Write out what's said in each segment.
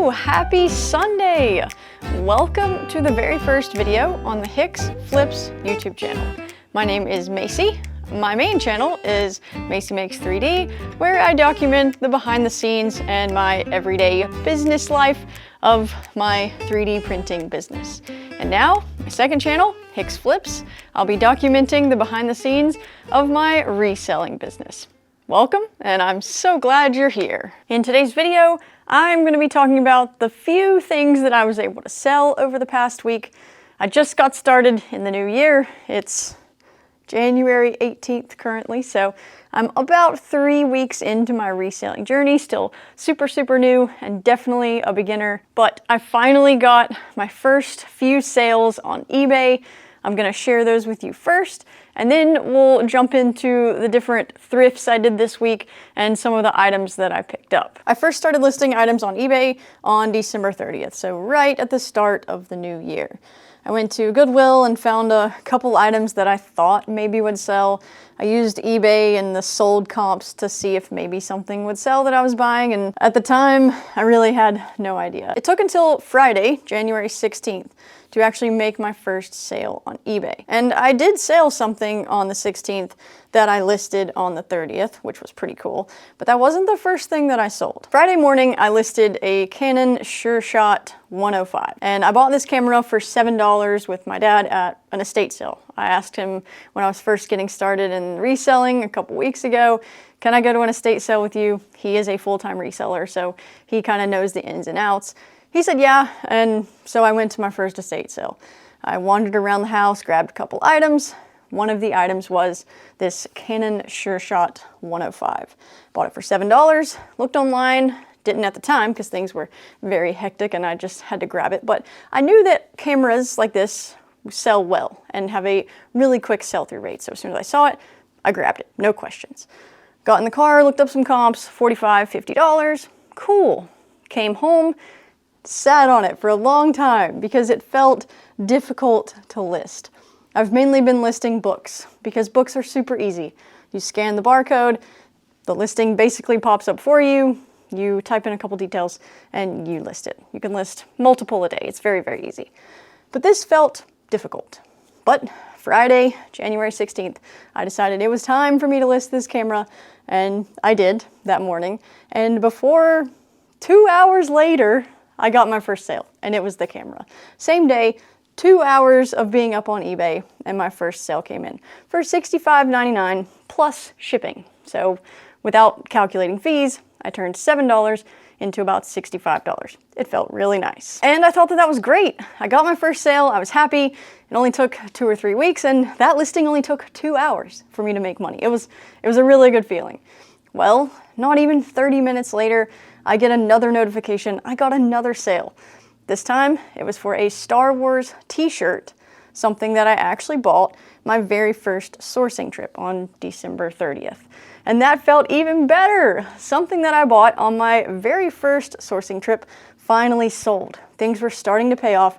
Hello, happy Sunday! Welcome to the very first video on the Hicks Flips YouTube channel. My name is Macy. My main channel is Macy Makes 3D, where I document the behind the scenes and my everyday business life of my 3D printing business. And now, my second channel, Hicks Flips, I'll be documenting the behind the scenes of my reselling business. Welcome, and I'm so glad you're here. In today's video, I'm going to be talking about the few things that I was able to sell over the past week. I just got started in the new year. It's January 18th currently, so I'm about 3 weeks into my reselling journey, still super new and definitely a beginner, but I finally got my first few sales on eBay. I'm going to share those with you first, and then we'll jump into the different thrifts I did this week and some of the items that I picked up. I first started listing items on eBay on December 30th, so right at the start of the new year. I went to Goodwill and found a couple items that I thought maybe would sell. I used eBay and the sold comps to see if maybe something would sell that I was buying, and at the time, I really had no idea. It took until Friday, January 16th, to actually make my first sale on eBay. And I did sell something on the 16th that I listed on the 30th, which was pretty cool, but that wasn't the first thing that I sold. Friday morning, I listed a Canon SureShot 105, and I bought this camera for $7 with my dad at an estate sale. I asked him when I was first getting started in reselling a couple weeks ago, can I go to an estate sale with you? He is a full-time reseller, so he kind of knows the ins and outs. He said yeah, and so I went to my first estate sale. I wandered around the house, grabbed a couple items. One of the items was this Canon SureShot 105. Bought it for $7, looked online, didn't at the time because things were very hectic and I just had to grab it, but I knew that cameras like this sell well and have a really quick sell-through rate, so as soon as I saw it, I grabbed it, no questions. Got in the car, looked up some comps, $45, $50, cool. Came home, sat on it for a long time because it felt difficult to list. I've mainly been listing books because books are super easy. You scan the barcode, the listing basically pops up for you, you type in a couple details, and you list it. You can list multiple a day. It's very easy. But this felt difficult. But Friday, January 16th, I decided it was time for me to list this camera, and I did that morning. And before 2 hours later, I got my first sale, and it was the camera. Same day, 2 hours of being up on eBay, and my first sale came in for $65.99 plus shipping. So without calculating fees, I turned $7 into about $65. It felt really nice. And I thought that that was great. I got my first sale, I was happy. It only took 2 or 3 weeks, and that listing only took 2 hours for me to make money. It was a really good feeling. Well, not even 30 minutes later, I get another notification. I got another sale. This time, it was for a Star Wars t-shirt, something that I actually bought my very first sourcing trip on December 30th. And that felt even better. Something that I bought on my very first sourcing trip finally sold. Things were starting to pay off.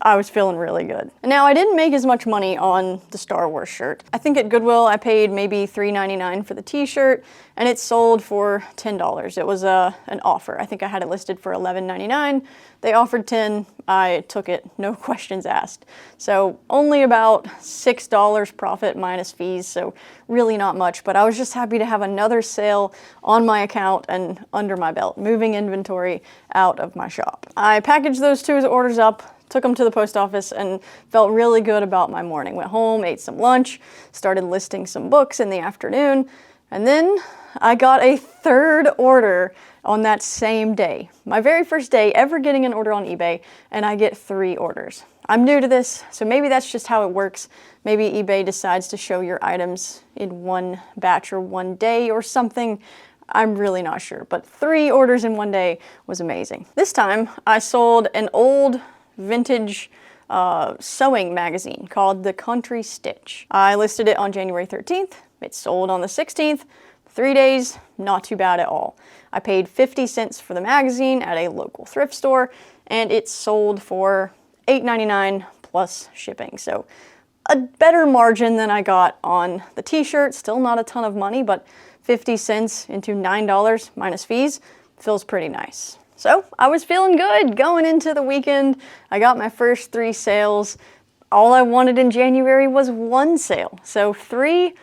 I was feeling really good. Now, I didn't make as much money on the Star Wars shirt. I think at Goodwill, I paid maybe $3.99 for the t-shirt, and it sold for $10. It was an offer. I think I had it listed for $11.99. They offered $10. I took it, no questions asked. So only about $6 profit minus fees, so really not much, but I was just happy to have another sale on my account and under my belt, moving inventory out of my shop. I packaged those two orders up, took them to the post office, and felt really good about my morning. Went home, ate some lunch, started listing some books in the afternoon, and then I got a third order on that same day. My very first day ever getting an order on eBay, and I get 3 orders. I'm new to this, so maybe that's just how it works. Maybe eBay decides to show your items in one batch or one day or something. I'm really not sure, but 3 orders in one day was amazing. This time, I sold an old vintage sewing magazine called The Country Stitch. I listed it on January 13th. It sold on the 16th. 3 days, not too bad at all. I paid 50 cents for the magazine at a local thrift store, and it sold for $8.99 plus shipping. So a better margin than I got on the t-shirt. Still not a ton of money, but 50 cents into $9 minus fees feels pretty nice. So I was feeling good going into the weekend. I got my first 3 sales. All I wanted in January was 1 sale. So 3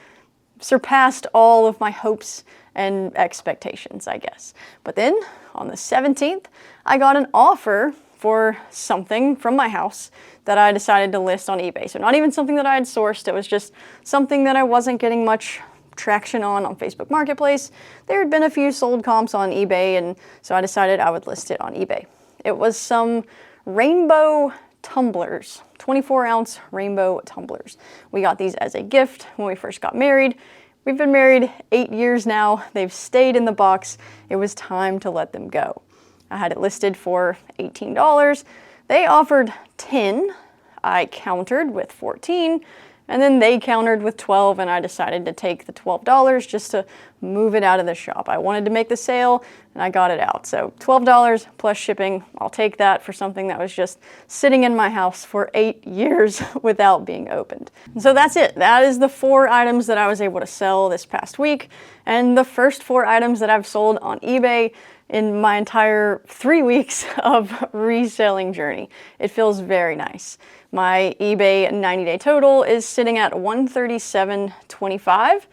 surpassed all of my hopes and expectations, I guess. But then on the 17th, I got an offer for something from my house that I decided to list on eBay. So not even something that I had sourced, it was just something that I wasn't getting much traction on Facebook Marketplace. There had been a few sold comps on eBay, and so I decided I would list it on eBay. It was some rainbow tumblers, 24-ounce rainbow tumblers. We got these as a gift when we first got married. We've been married 8 years now. They've stayed in the box. It was time to let them go. I had it listed for $18. They offered 10. I countered with 14. And then they countered with 12, and I decided to take the $12 just to move it out of the shop. I wanted to make the sale, and I got it out. So $12 plus shipping, I'll take that for something that was just sitting in my house for 8 years without being opened. And so that's it. That is the 4 items that I was able to sell this past week, and the first 4 items that I've sold on eBay in my entire 3 weeks of reselling journey. It feels very nice. My eBay 90-day total is sitting at $137.25,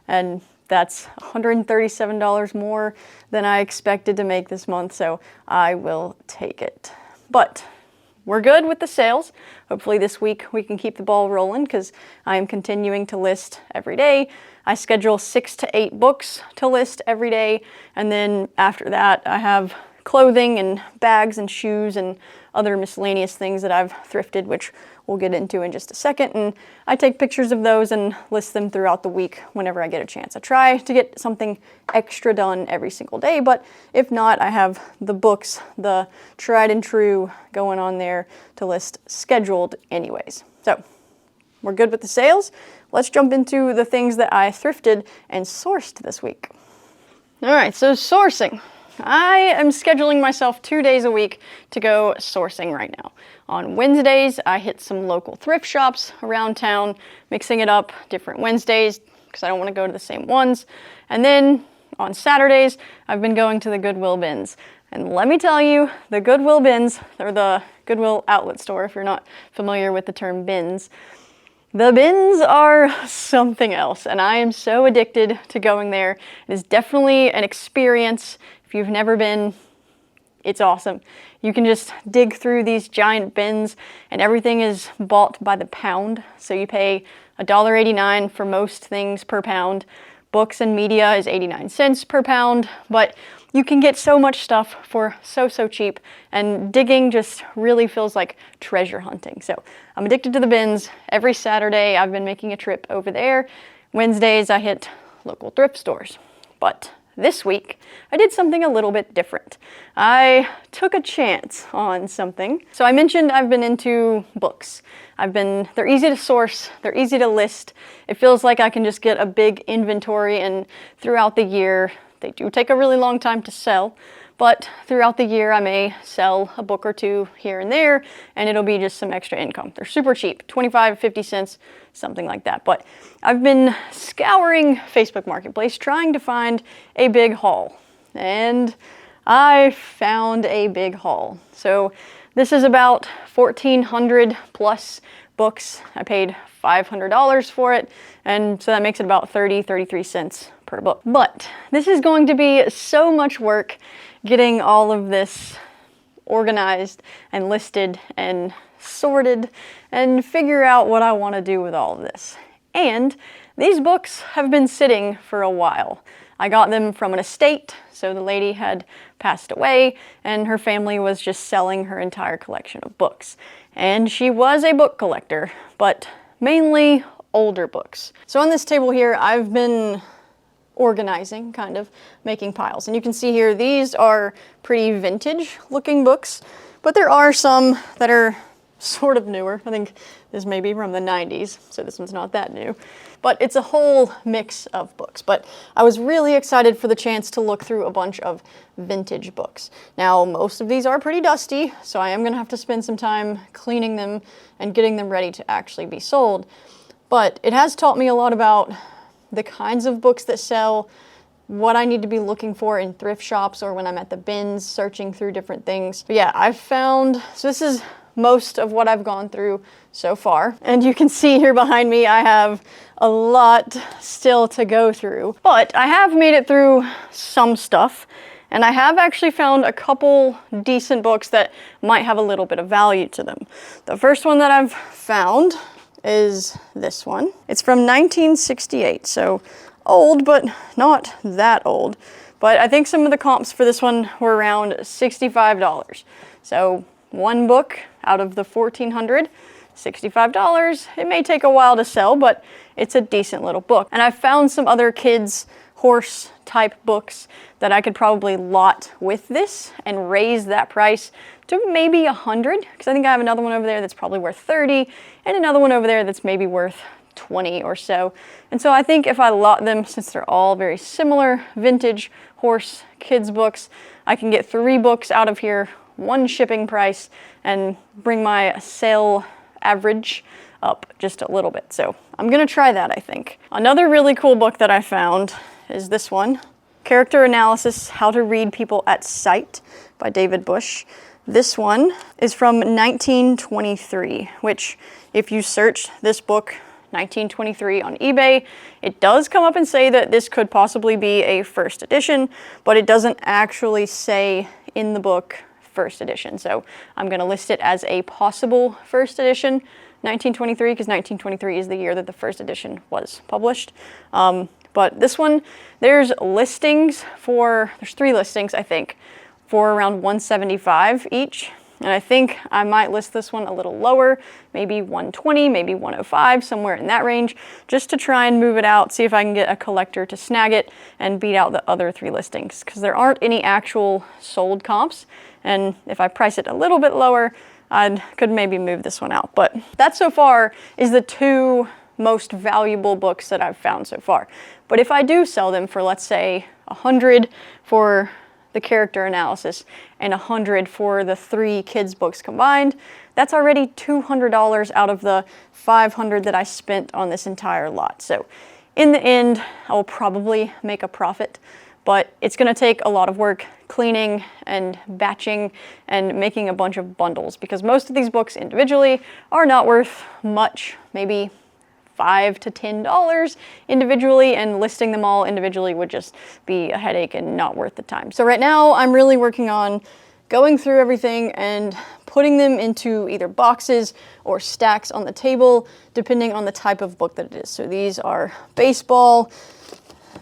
and that's $137 more than I expected to make this month, so I will take it. But we're good with the sales. Hopefully this week we can keep the ball rolling because I am continuing to list every day. I schedule 6 to 8 books to list every day, and then after that I have clothing and bags and shoes and other miscellaneous things that I've thrifted, which we'll get into in just a second. And I take pictures of those and list them throughout the week whenever I get a chance. I try to get something extra done every single day, but if not, I have the books, the tried and true going on there to list scheduled anyways. So we're good with the sales. Let's jump into the things that I thrifted and sourced this week. All right, so sourcing. I am scheduling myself 2 days a week to go sourcing right now. On Wednesdays, I hit some local thrift shops around town, mixing it up different Wednesdays because I don't want to go to the same ones. And then on Saturdays, I've been going to the Goodwill bins. And let me tell you, the Goodwill bins, or the Goodwill outlet store, if you're not familiar with the term bins, the bins are something else, and I am so addicted to going there. It is definitely an experience. If you've never been, it's awesome. You can just dig through these giant bins, and everything is bought by the pound. So you pay $1.89 for most things per pound. Books and media is 89 cents per pound, but you can get so much stuff for so cheap, and digging just really feels like treasure hunting. So I'm addicted to the bins. Every Saturday I've been making a trip over there. Wednesdays I hit local thrift stores. But this week I did something a little bit different. I took a chance on something. So I mentioned I've been into books. They're easy to source, they're easy to list. It feels like I can just get a big inventory, and throughout the year, they do take a really long time to sell, but throughout the year I may sell a book or 2 here and there, and it'll be just some extra income. They're super cheap, 25, 50 cents, something like that. But I've been scouring Facebook Marketplace trying to find a big haul, and I found a big haul. So this is about 1,400 plus books. I paid $500 for it, and so that makes it about 33 cents per book. But this is going to be so much work getting all of this organized and listed and sorted and figure out what I want to do with all of this. And these books have been sitting for a while. I got them from an estate, so the lady had passed away and her family was just selling her entire collection of books. And she was a book collector, but mainly older books. So on this table here, I've been organizing, kind of making piles. And you can see here, these are pretty vintage looking books, but there are some that are sort of newer. I think this may be from the 90s, so this one's not that new. But it's a whole mix of books. But I was really excited for the chance to look through a bunch of vintage books. Now, most of these are pretty dusty, so I am going to have to spend some time cleaning them and getting them ready to actually be sold. But it has taught me a lot about the kinds of books that sell, what I need to be looking for in thrift shops or when I'm at the bins searching through different things. But yeah, I've found, so this is most of what I've gone through so far. And you can see here behind me, I have a lot still to go through, but I have made it through some stuff. And I have actually found a couple decent books that might have a little bit of value to them. The first one that I've found is this one. It's from 1968, so old, but not that old. But I think some of the comps for this one were around $65. So one book out of the 1,400, $65. It may take a while to sell, but it's a decent little book. And I've found some other kids' horse type books that I could probably lot with this and raise that price to maybe 100, because I think I have another one over there that's probably worth 30 and another one over there that's maybe worth 20 or so. And so I think if I lot them, since they're all very similar vintage horse kids books, I can get 3 books out of here, 1 shipping price, and bring my sale average up just a little bit. So I'm gonna try that, I think. Another really cool book that I found is this one, Character Analysis, How to Read People at Sight by David Bush. This one is from 1923, which if you search this book 1923 on eBay, it does come up and say that this could possibly be a first edition, but it doesn't actually say in the book first edition. So I'm going to list it as a possible first edition 1923, because 1923 is the year that the first edition was published. But this one, there's 3 listings, I think, for around $175 each. And I think I might list this one a little lower, maybe 120, maybe 105, somewhere in that range, just to try and move it out, see if I can get a collector to snag it and beat out the other 3 listings, because there aren't any actual sold comps. And if I price it a little bit lower, I could maybe move this one out. But that so far is the 2 most valuable books that I've found so far. But if I do sell them for, let's say, 100 for the character analysis and 100 for the 3 kids books combined, that's already $200 out of the $500 that I spent on this entire lot. So in the end, I'll probably make a profit, but it's gonna take a lot of work cleaning and batching and making a bunch of bundles, because most of these books individually are not worth much, maybe $5 to $10 individually, and listing them all individually would just be a headache and not worth the time. So right now I'm really working on going through everything and putting them into either boxes or stacks on the table, depending on the type of book that it is. So these are baseball,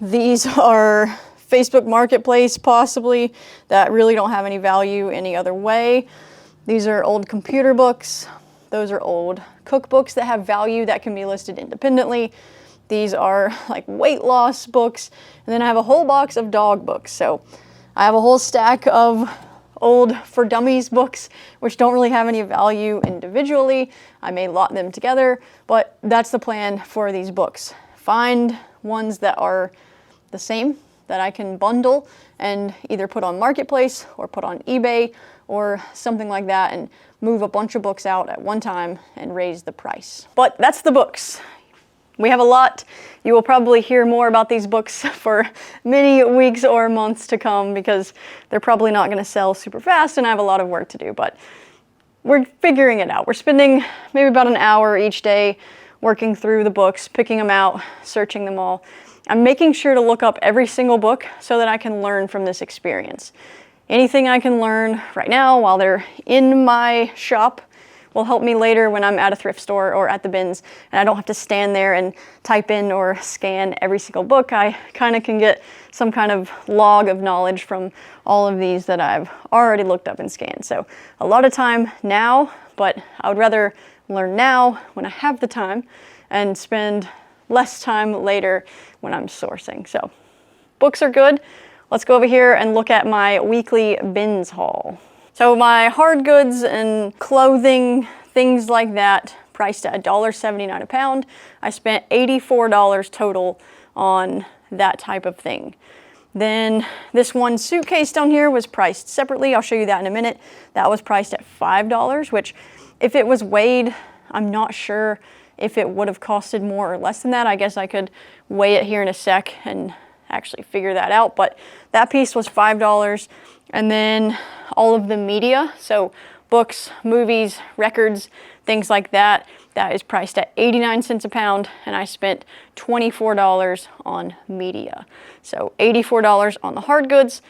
these are Facebook Marketplace possibly, that really don't have any value any other way. These are old computer books. Those are old cookbooks that have value that can be listed independently. These are like weight loss books. And then I have a whole box of dog books. So I have a whole stack of old For Dummies books, which don't really have any value individually. I may lot them together, but that's the plan for these books. Find ones that are the same, that I can bundle and either put on Marketplace or put on eBay or something like that, and move a bunch of books out at one time and raise the price. But that's the books. We have a lot. You will probably hear more about these books for many weeks or months to come, because they're probably not going to sell super fast and I have a lot of work to do, but we're figuring it out. We're spending maybe about an hour each day working through the books, picking them out, searching them all. I'm making sure to look up every single book so that I can learn from this experience. Anything I can learn right now while they're in my shop will help me later when I'm at a thrift store or at the bins, and I don't have to stand there and type in or scan every single book. I kind of can get some kind of log of knowledge from all of these that I've already looked up and scanned. So a lot of time now, but I would rather learn now when I have the time and spend less time later when I'm sourcing. So books are good. Let's go over here and look at my weekly bins haul. So my hard goods and clothing, things like that, priced at $1.79 a pound. I spent $84 total on that type of thing. Then this one suitcase down here was priced separately. I'll show you that in a minute. That was priced at $5, which if it was weighed, I'm not sure if it would have costed more or less than that. I guess I could weigh it here in a sec and actually figure that out, but that piece was $5. And then all of the media, so books, movies, records, things like that, that is priced at 89 cents a pound, and I spent $24 on media. So $84 on the hard goods,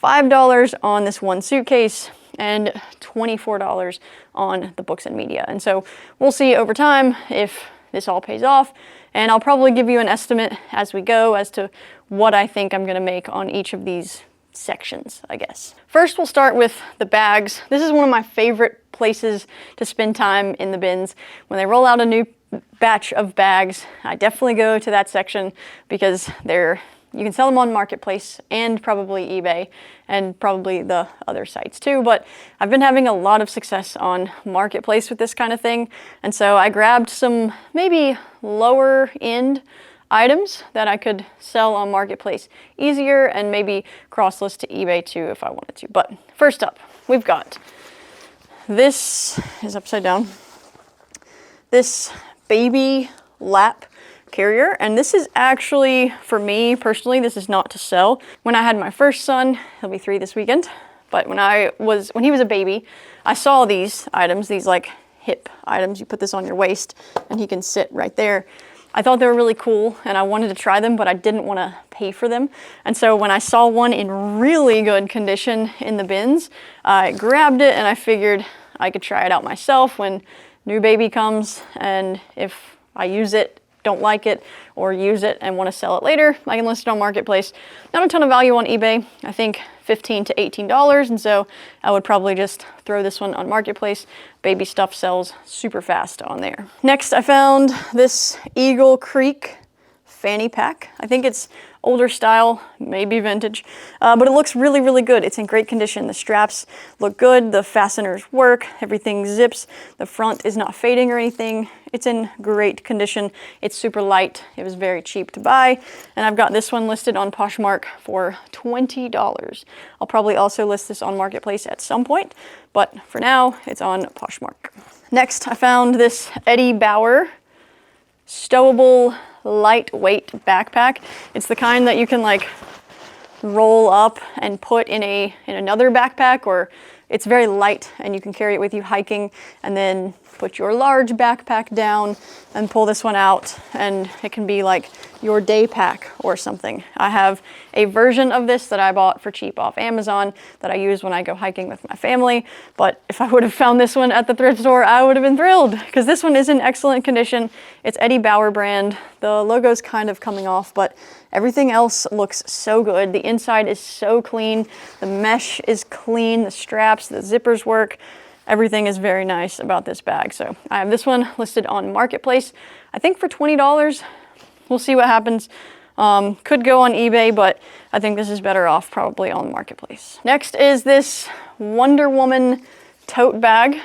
$5 on this one suitcase, and $24 on the books and media. And so we'll see over time if this all pays off, and I'll probably give you an estimate as we go as to what I think I'm gonna make on each of these sections, I guess. First, we'll start with the bags. This is one of my favorite places to spend time in the bins. When they roll out a new batch of bags, I definitely go to that section because you can sell them on Marketplace and probably eBay and probably the other sites too, but I've been having a lot of success on Marketplace with this kind of thing. And so I grabbed some maybe lower end items that I could sell on Marketplace easier and maybe cross-list to eBay too if I wanted to. But first up, we've got, this is upside down, this baby lap carrier, and this is actually, for me personally, this is not to sell. When I had my first son, he'll be 3 this weekend, but when he was a baby, I saw these items, these like hip items. You put this on your waist and he can sit right there. I thought they were really cool and I wanted to try them, but I didn't want to pay for them. And so when I saw one in really good condition in the bins, I grabbed it and I figured I could try it out myself when new baby comes, and if I use it, don't like it, or use it and want to sell it later, I can list it on Marketplace. Not a ton of value on eBay, I think $15 to $18, and so I would probably just throw this one on Marketplace. Baby stuff sells super fast on there. Next, I found this Eagle Creek fanny pack. I think it's older style, maybe vintage, but it looks really, really good. It's in great condition. The straps look good, the fasteners work, everything zips, the front is not fading or anything. It's in great condition. It's super light. It was very cheap to buy, and I've got this one listed on Poshmark for $20. I'll probably also list this on Marketplace at some point, but for now, it's on Poshmark. Next, I found this Eddie Bauer stowable lightweight backpack. It's the kind that you can like roll up and put in another backpack, or it's very light and you can carry it with you hiking, and then put your large backpack down and pull this one out, and it can be like your day pack or something. I have a version of this that I bought for cheap off Amazon that I use when I go hiking with my family, but if I would have found this one at the thrift store, I would have been thrilled because this one is in excellent condition. It's Eddie Bauer brand. The logo's kind of coming off, but everything else looks so good. The inside is so clean. The mesh is clean. The straps, the zippers work. Everything is very nice about this bag. So I have this one listed on Marketplace, I think for $20. We'll see what happens. Could go on eBay, but I think this is better off probably on Marketplace. Next is this Wonder Woman tote bag.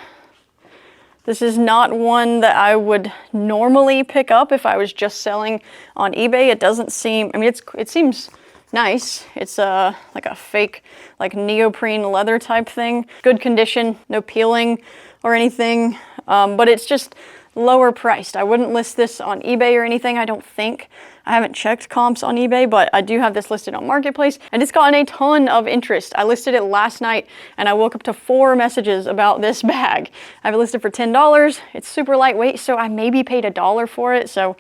This is not one that I would normally pick up if I was just selling on eBay. It doesn't seem, I mean, it seems nice. It's like a fake like neoprene leather type thing. Good condition, no peeling or anything, but it's just lower priced. I wouldn't list this on eBay or anything, I don't think. I haven't checked comps on eBay, but I do have this listed on Marketplace, and it's gotten a ton of interest. I listed it last night and I woke up to 4 messages about this bag. I have it listed for $10. It's super lightweight, so I maybe paid $1 for it, so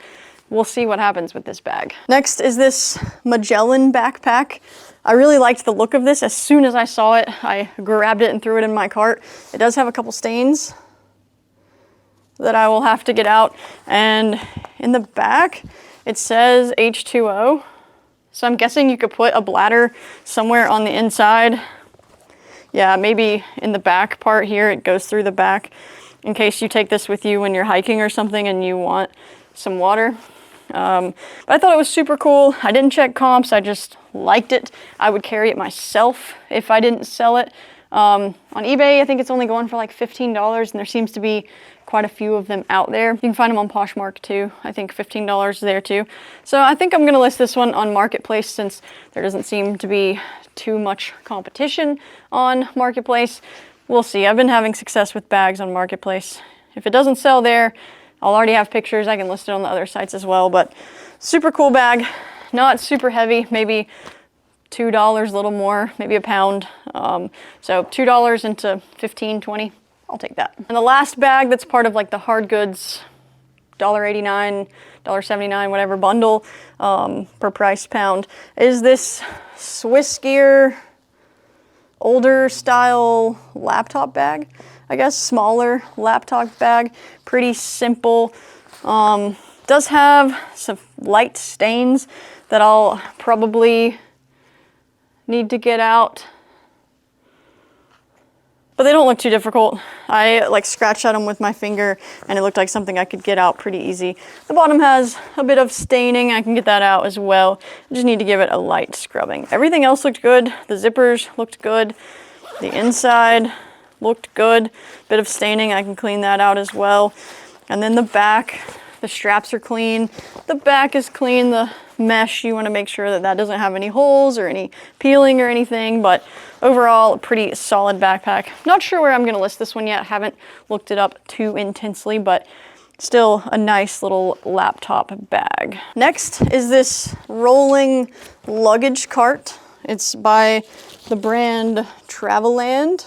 we'll see what happens with this bag. Next is this Magellan backpack. I really liked the look of this. As soon as I saw it, I grabbed it and threw it in my cart. It does have a couple stains that I will have to get out. And in the back, it says H2O. So I'm guessing you could put a bladder somewhere on the inside. Yeah, maybe in the back part here, it goes through the back in case you take this with you when you're hiking or something and you want some water. But I thought it was super cool. I didn't check comps, I just liked it. I would carry it myself if I didn't sell it. On eBay, I think it's only going for like $15, and there seems to be quite a few of them out there. You can find them on Poshmark too. I think $15 there too. So I think I'm gonna list this one on Marketplace since there doesn't seem to be too much competition on Marketplace. We'll see. I've been having success with bags on Marketplace. If it doesn't sell there, I'll already have pictures. I can list it on the other sites as well, but super cool bag. not super heavy, maybe $2, a little more, maybe a pound. So $2 into 15, 20, I'll take that. And the last bag that's part of like the hard goods, $1.89, $1.79, whatever bundle per price pound, is this Swiss Gear older style laptop bag. I guess smaller laptop bag, pretty simple. Does have some light stains that I'll probably need to get out, but they don't look too difficult. I like scratched at them with my finger and it looked like something I could get out pretty easy. The bottom has a bit of staining. I can get that out as well. I just need to give it a light scrubbing. Everything else looked good. The zippers looked good. The inside looked good. Bit of staining, I can clean that out as well. And then the back, the straps are clean. The back is clean. The mesh, you want to make sure that that doesn't have any holes or any peeling or anything, but overall a pretty solid backpack. Not sure where I'm going to list this one yet. Haven't looked it up too intensely, but still a nice little laptop bag. Next is this rolling luggage cart. It's by the brand Traveland.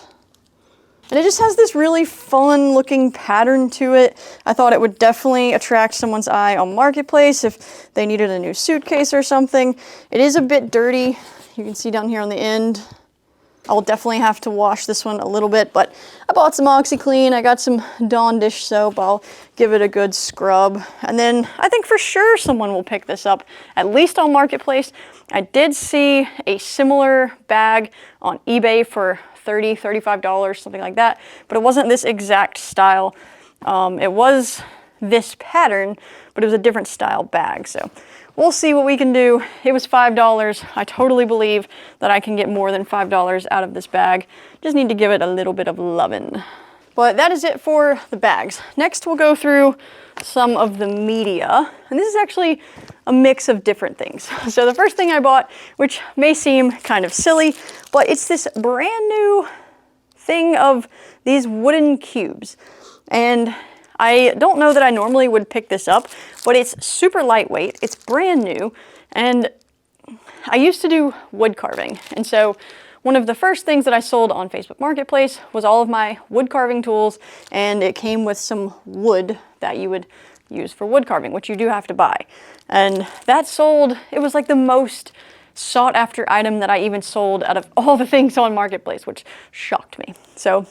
And it just has this really fun looking pattern to it. I thought it would definitely attract someone's eye on Marketplace if they needed a new suitcase or something. It is a bit dirty. You can see down here on the end. I'll definitely have to wash this one a little bit, but I bought some OxyClean. I got some Dawn dish soap. I'll give it a good scrub. And then I think for sure someone will pick this up, at least on Marketplace. I did see a similar bag on eBay for $30, $35, something like that, but it wasn't this exact style. It was this pattern, but it was a different style bag. So we'll see what we can do. It was $5. I totally believe that I can get more than $5 out of this bag. Just need to give it a little bit of loving. But that is it for the bags. Next, we'll go through some of the media. And this is actually a mix of different things. So the first thing I bought, which may seem kind of silly, but it's this brand new thing of these wooden cubes. And I don't know that I normally would pick this up, but it's super lightweight. It's brand new. And I used to do wood carving. And so one of the first things that I sold on Facebook Marketplace was all of my wood carving tools, and it came with some wood that you would use for wood carving, which you do have to buy. And that sold, it was like the most sought after item that I even sold out of all the things on Marketplace, which shocked me. So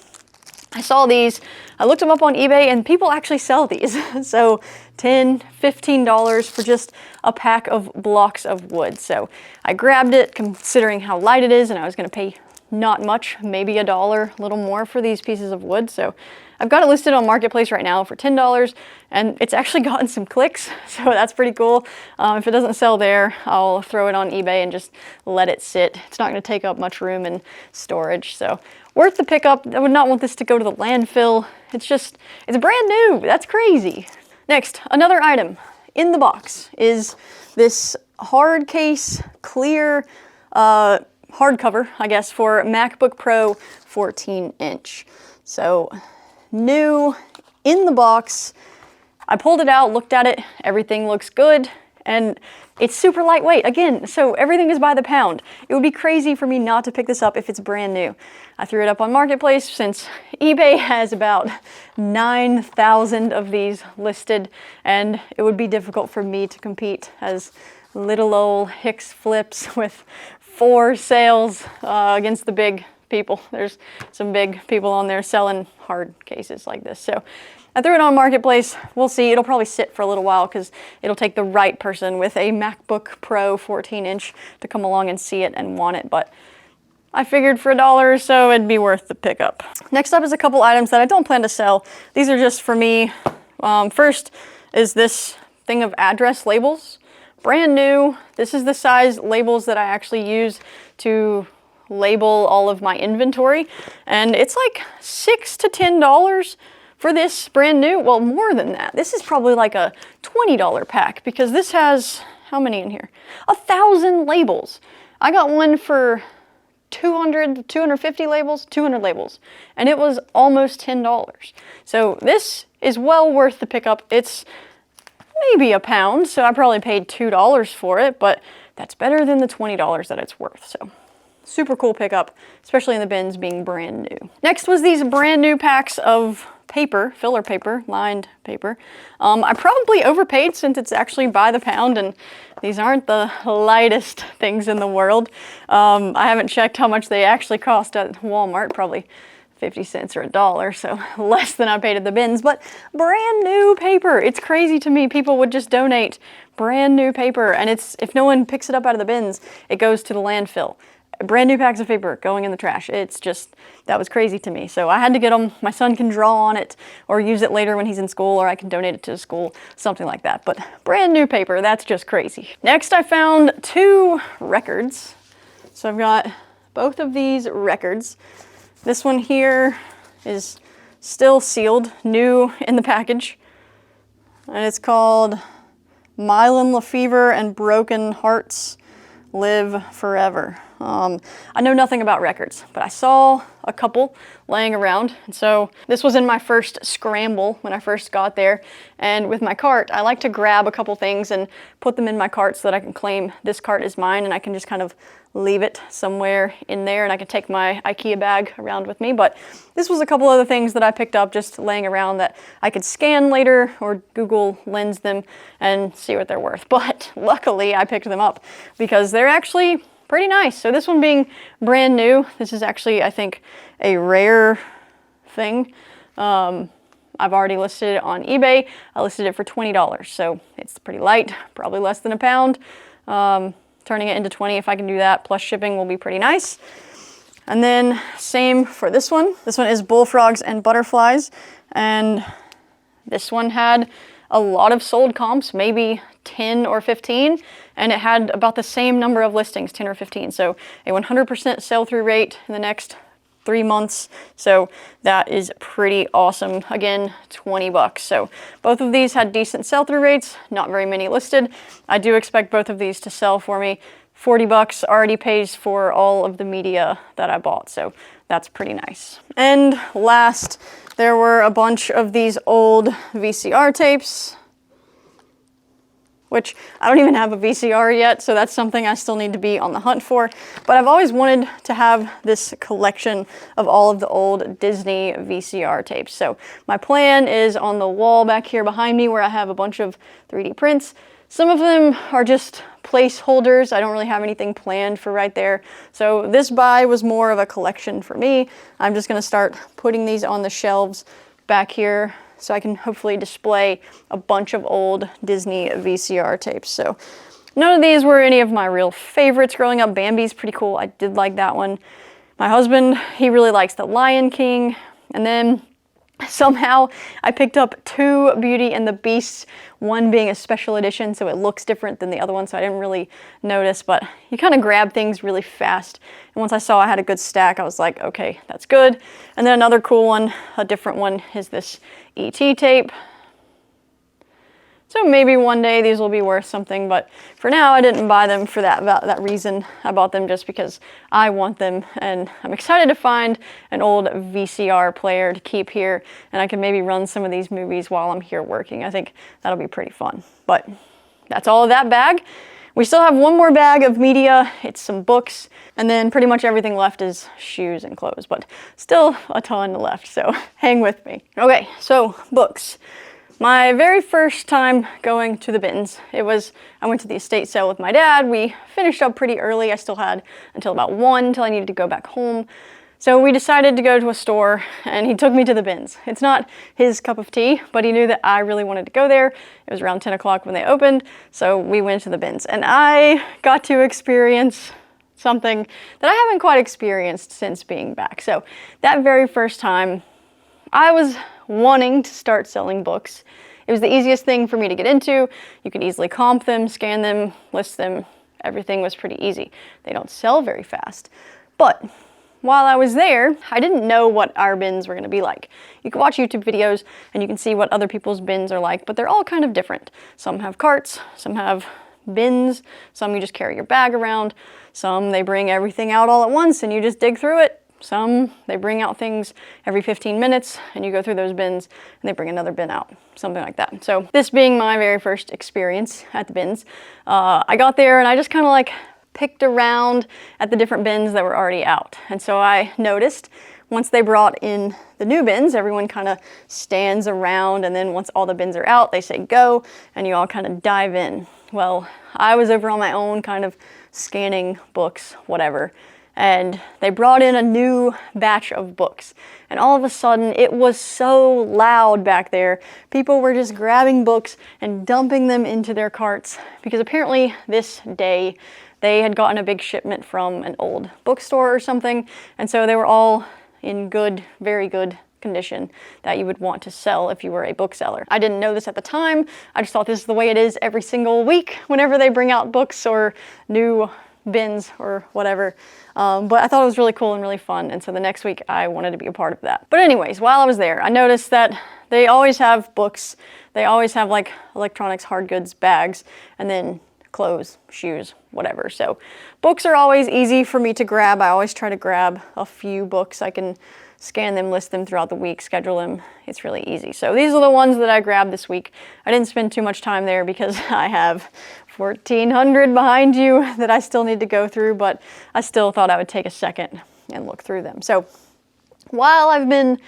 I saw these, I looked them up on eBay, and people actually sell these. So $10, $15 for just a pack of blocks of wood. So I grabbed it considering how light it is, and I was gonna pay not much, maybe $1, a little more for these pieces of wood. So I've got it listed on Marketplace right now for $10, and it's actually gotten some clicks, so that's pretty cool. If it doesn't sell there, I'll throw it on eBay and just let it sit. It's not gonna take up much room in storage, so worth the pickup. I would not want this to go to the landfill. It's brand new, that's crazy. Next, another item in the box is this hard case, clear hardcover, I guess, for MacBook Pro 14-inch. So new in the box. I pulled it out, looked at it, everything looks good, and it's super lightweight. Again, so everything is by the pound. It would be crazy for me not to pick this up if it's brand new. I threw it up on Marketplace since eBay has about 9,000 of these listed, and it would be difficult for me to compete as little old Hicks Flips with 4 sales against the big people. There's some big people on there selling hard cases like this. So I threw it on Marketplace. We'll see. It'll probably sit for a little while because it'll take the right person with a MacBook Pro 14-inch to come along and see it and want it. But I figured for $1 or so it'd be worth the pickup. Next up is a couple items that I don't plan to sell. These are just for me. First is this thing of address labels. Brand new. This is the size labels that I actually use to label all of my inventory. And it's like $6 to $10 for this brand new. Well, more than that. This is probably like a $20 pack because this has, how many in here? 1,000 labels. I got one for 250 labels, 200 labels, and it was almost $10. So this is well worth the pickup. It's maybe a pound, so I probably paid $2 for it, but that's better than the $20 that it's worth. So super cool pickup, especially in the bins being brand new. Next was these brand new packs of paper, filler paper, lined paper. I probably overpaid since it's actually by the pound, and these aren't the lightest things in the world. I haven't checked how much they actually cost at Walmart, probably 50 cents or $1, so less than I paid at the bins, but brand new paper. It's crazy to me. People would just donate brand new paper, and if no one picks it up out of the bins, it goes to the landfill. Brand new packs of paper going in the trash. It's just, that was crazy to me. So I had to get them. My son can draw on it or use it later when he's in school, or I can donate it to school, something like that. But brand new paper, that's just crazy. Next, I found 2 records. So I've got both of these records. This one here is still sealed, new in the package. And it's called Mylon Lefevre and Broken Hearts Live Forever. I know nothing about records, but I saw a couple laying around, and so this was in my first scramble when I first got there. And with my cart, I like to grab a couple things and put them in my cart so that I can claim this cart is mine, and I can just kind of leave it somewhere in there, and I can take my IKEA bag around with me. But this was a couple other things that I picked up just laying around that I could scan later or Google Lens them and see what they're worth. But luckily I picked them up because they're actually pretty nice. So this one being brand new, this is actually, I think, a rare thing. I've already listed it on eBay. I listed it for $20, so it's pretty light, probably less than a pound. Turning it into 20, if I can do that, plus shipping will be pretty nice. And then same for this one. This one is Bullfrogs and Butterflies, and this one had a lot of sold comps, maybe 10 or 15, and it had about the same number of listings, 10 or 15. So a 100% sell-through rate in the next 3 months. So that is pretty awesome. Again, 20 bucks. So both of these had decent sell-through rates, not very many listed. I do expect both of these to sell for me. 40 bucks already pays for all of the media that I bought. So that's pretty nice. And last, there were a bunch of these old VCR tapes, which I don't even have a VCR yet, so that's something I still need to be on the hunt for. But I've always wanted to have this collection of all of the old Disney VCR tapes. So my plan is on the wall back here behind me where I have a bunch of 3D prints. Some of them are just placeholders. I don't really have anything planned for right there. So this buy was more of a collection for me. I'm just gonna start putting these on the shelves back here so I can hopefully display a bunch of old Disney VCR tapes. So none of these were any of my real favorites growing up. Bambi's pretty cool. I did like that one. My husband, he really likes The Lion King. And then somehow I picked up 2 Beauty and the Beast, one being a special edition, so it looks different than the other one, so I didn't really notice, but you kind of grab things really fast. And once I saw I had a good stack, I was like, okay, that's good. And then another cool one, a different one, is this E.T. tape. So maybe one day these will be worth something, but for now I didn't buy them for that reason. I bought them just because I want them, and I'm excited to find an old VCR player to keep here, and I can maybe run some of these movies while I'm here working. I think that'll be pretty fun. But that's all of that bag. We still have one more bag of media. It's some books, and then pretty much everything left is shoes and clothes, but still a ton left, so hang with me. Okay, so books. My very first time going to the bins, I went to the estate sale with my dad. We finished up pretty early. I still had until about 1 until I needed to go back home. So we decided to go to a store, and he took me to the bins. It's not his cup of tea, but he knew that I really wanted to go there. It was around 10 o'clock when they opened, so we went to the bins. And I got to experience something that I haven't quite experienced since being back. So that very first time, I was wanting to start selling books. It was the easiest thing for me to get into. You could easily comp them, scan them, list them. Everything was pretty easy. They don't sell very fast. But while I was there, I didn't know what our bins were going to be like. You can watch YouTube videos and you can see what other people's bins are like, but they're all kind of different. Some have carts, some have bins, some you just carry your bag around, some they bring everything out all at once and you just dig through it, Some, they bring out things every 15 minutes and you go through those bins and they bring another bin out, something like that. So this being my very first experience at the bins, I got there and I just kind of like picked around at the different bins that were already out. And so I noticed once they brought in the new bins, everyone kind of stands around, and then once all the bins are out, they say go, and you all kind of dive in. Well, I was over on my own kind of scanning books, whatever, and they brought in a new batch of books. And all of a sudden, it was so loud back there. People were just grabbing books and dumping them into their carts, because apparently this day, they had gotten a big shipment from an old bookstore or something, and so they were all in good, very good condition that you would want to sell if you were a bookseller. I didn't know this at the time. I just thought this is the way it is every single week whenever they bring out books or new bins or whatever. But I thought it was really cool and really fun, and so the next week I wanted to be a part of that. But anyways, while I was there, I noticed that they always have books. They always have like electronics, hard goods, bags, and then clothes, shoes, whatever. So books are always easy for me to grab. I always try to grab a few books. I can scan them, list them throughout the week, schedule them. It's really easy. So these are the ones that I grabbed this week. I didn't spend too much time there because I have 1,400 behind you that I still need to go through, but I still thought I would take a second and look through them. So while I've been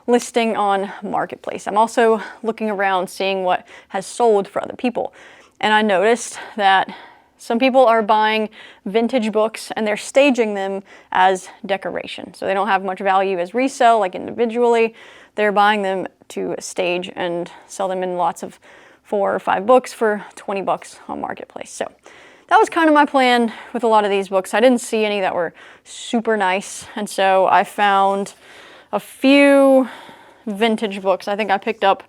listing on Marketplace, I'm also looking around seeing what has sold for other people. And I noticed that some people are buying vintage books and they're staging them as decoration. So they don't have much value as resale, like individually. They're buying them to stage and sell them in lots of 4 or 5 books for 20 bucks on Marketplace. So that was kind of my plan with a lot of these books. I didn't see any that were super nice. And so I found a few vintage books. I think I picked up